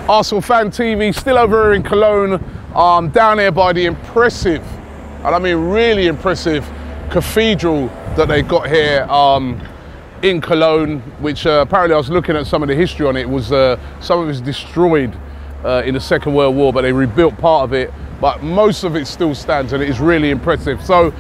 ArsenalFanTV, still over here in Cologne, down here by the impressive, and I mean really impressive, cathedral that they got here in Cologne, which apparently I was looking at some of the history on it. Some of it was destroyed in the Second World War, but they rebuilt part of it, but most of it still stands, and it is really impressive. So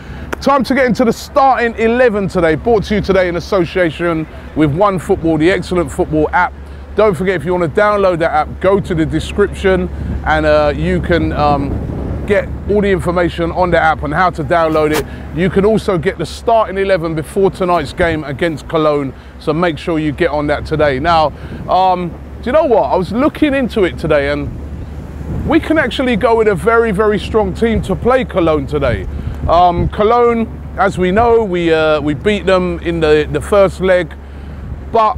time to get into the starting 11 today, brought to you today in association with OneFootball, the excellent football app. Don't forget, if you want to download that app, go to the description and you can get all the information on the app and how to download it. You can also get the starting 11 before tonight's game against Cologne, so make sure you get on that today. Now, do you know what? I was looking into it today, and we can actually go with a very, very strong team to play Cologne today. Cologne, as we know, we beat them in the first leg, but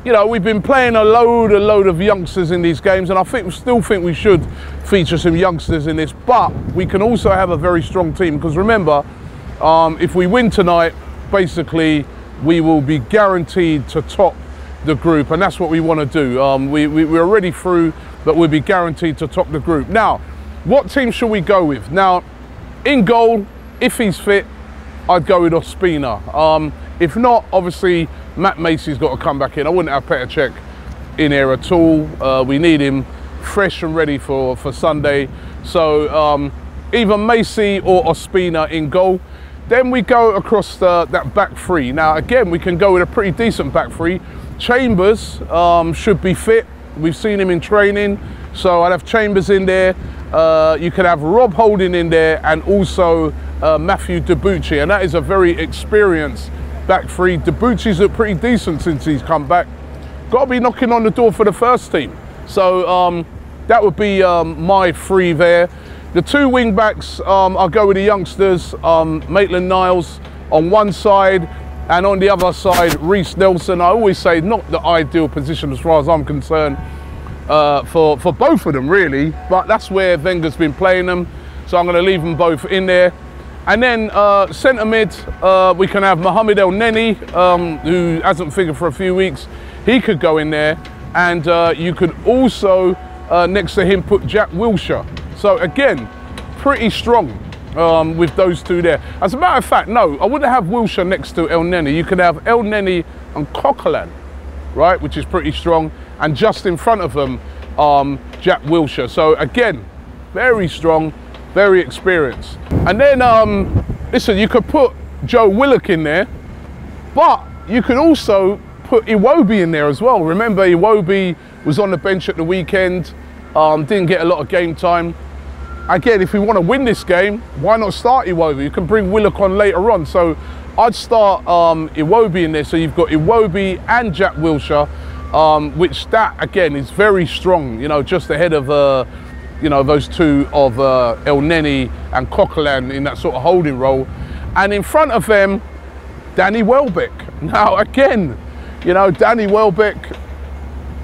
you know, we've been playing a load of youngsters in these games, and I still think we should feature some youngsters in this, but we can also have a very strong team, because remember, if we win tonight, basically we will be guaranteed to top the group, and that's what we want to do. We're already through, but we'll be guaranteed to top the group. Now, what team should we go with? Now, in goal, if he's fit, I'd go with Ospina. If not, obviously, Matt Macy's got to come back in. I wouldn't have Petr Cech in here at all. We need him fresh and ready for Sunday. So either Macy or Ospina in goal. Then we go across that back three. Now, again, we can go with a pretty decent back three. Chambers should be fit. We've seen him in training. So I'd have Chambers in there. You could have Rob Holding in there, and also Matthew Debuchy. And that is a very experienced back three. Debuchy's looked pretty decent since he's come back. Got to be knocking on the door for the first team. So that would be my three there. The two wing backs, I'll go with the youngsters, Maitland-Niles on one side, and on the other side, Reece Nelson. I always say not the ideal position as far as I'm concerned for both of them really, but that's where Wenger's been playing them. So I'm going to leave them both in there. And then centre mid, we can have Mohamed El Neni, who hasn't figured for a few weeks. He could go in there. And you could also, next to him, put Jack Wilshere. So again, pretty strong with those two there. As a matter of fact, no, I wouldn't have Wilshere next to El Neni. You could have El Neni and Coquelin, right, which is pretty strong. And just in front of them, Jack Wilshere. So again, very strong, very experienced. And then, listen, you could put Joe Willock in there, but you could also put Iwobi in there as well. Remember, Iwobi was on the bench at the weekend, didn't get a lot of game time. Again, if we want to win this game, why not start Iwobi? You can bring Willock on later on. So I'd start Iwobi in there. So you've got Iwobi and Jack Wilshere, which that, again, is very strong, you know, just ahead of you know, those two of El Neni and Coquelin in that sort of holding role. And in front of them, Danny Welbeck. Now, again, you know, Danny Welbeck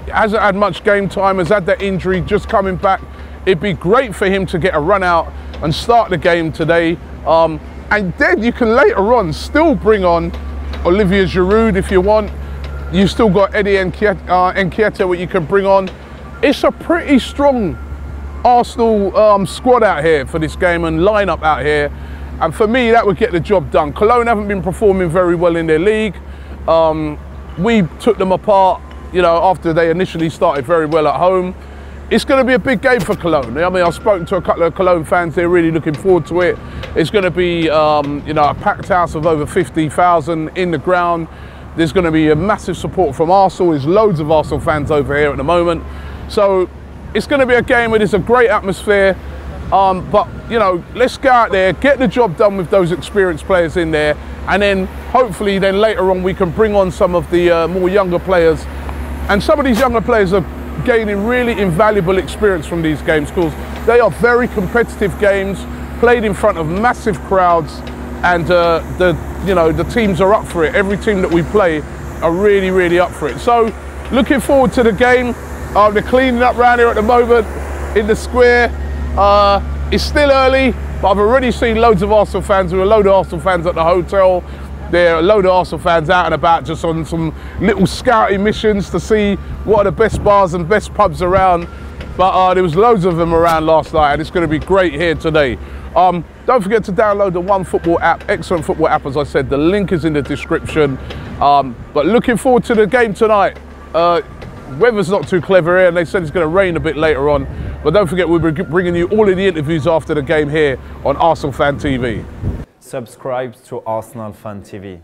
hasn't had much game time, has had that injury, just coming back. It'd be great for him to get a run out and start the game today. And then you can later on still bring on Olivier Giroud if you want. You've still got Eddie Nketiah, what you can bring on. It's a pretty strong Arsenal squad out here for this game and lineup out here, and for me that would get the job done. Cologne haven't been performing very well in their league. We took them apart, you know, after they initially started very well at home. It's going to be a big game for Cologne. I mean, I've spoken to a couple of Cologne fans. They're really looking forward to it. It's going to be, you know, a packed house of over 50,000 in the ground. There's going to be a massive support from Arsenal. There's loads of Arsenal fans over here at the moment. So it's going to be a game where there's a great atmosphere, but, you know, let's go out there, get the job done with those experienced players in there, and then hopefully then later on we can bring on some of the more younger players. And some of these younger players are gaining really invaluable experience from these games, because they are very competitive games, played in front of massive crowds, and the teams are up for it. Every team that we play are really, really up for it. So looking forward to the game. They're cleaning up around here at the moment in the square. It's still early, but I've already seen loads of Arsenal fans. There were a load of Arsenal fans at the hotel. There are a load of Arsenal fans out and about just on some little scouting missions to see what are the best bars and best pubs around. But there was loads of them around last night, and it's going to be great here today. Don't forget to download the OneFootball app, excellent football app, as I said. The link is in the description. But looking forward to the game tonight. Weather's not too clever here, and they said it's going to rain a bit later on. But don't forget, we'll be bringing you all of the interviews after the game here on ArsenalFanTV. Subscribe to ArsenalFanTV.